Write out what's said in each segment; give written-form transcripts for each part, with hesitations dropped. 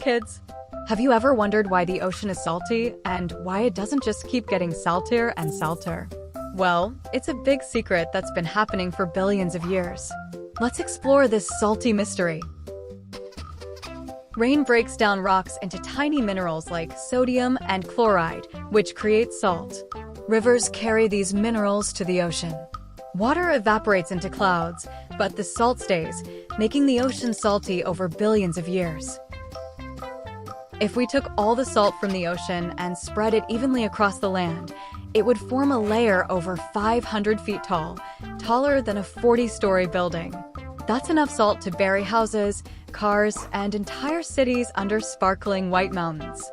kids! Have you ever wondered why the ocean is salty and why it doesn't just keep getting saltier and saltier? Well, it's a big secret that's been happening for billions of years. Let's explore this salty mystery. Rain breaks down rocks into tiny minerals like sodium and chloride, which create salt. Rivers carry these minerals to the ocean. Water evaporates into clouds, but the salt stays, making the ocean salty over billions of years. If we took all the salt from the ocean and spread it evenly across the land, it would form a layer over 500 feet tall, taller than a 40-story building. That's enough salt to bury houses, cars, and entire cities under sparkling white mountains.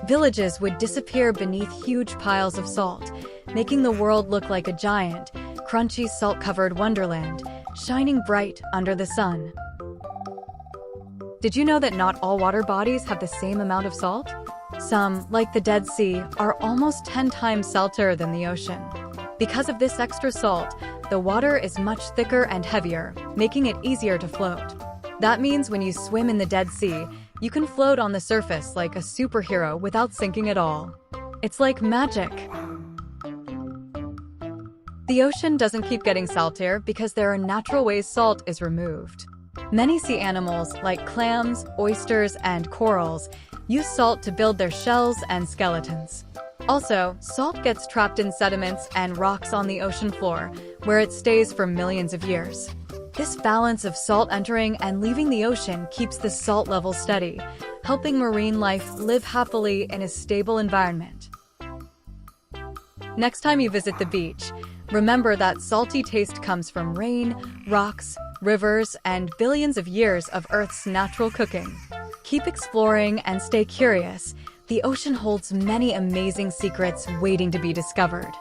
Villages would disappear beneath huge piles of salt, making the world look like a giant, crunchy salt-covered wonderland, shining bright under the sun. Did you know that not all water bodies have the same amount of salt? Some, like the Dead Sea, are almost 10 times saltier than the ocean. Because of this extra salt, the water is much thicker and heavier, making it easier to float. That means when you swim in the Dead Sea, you can float on the surface like a superhero without sinking at all. It's like magic. The ocean doesn't keep getting saltier because there are natural ways salt is removed. Many sea animals, like clams, oysters, and corals, use salt to build their shells and skeletons. Also, salt gets trapped in sediments and rocks on the ocean floor, where it stays for millions of years. This balance of salt entering and leaving the ocean keeps the salt level steady, helping marine life live happily in a stable environment. Next time you visit the beach, remember that salty taste comes from rain, rocks, rivers, and billions of years of Earth's natural cooking. Keep exploring and stay curious. The ocean holds many amazing secrets waiting to be discovered.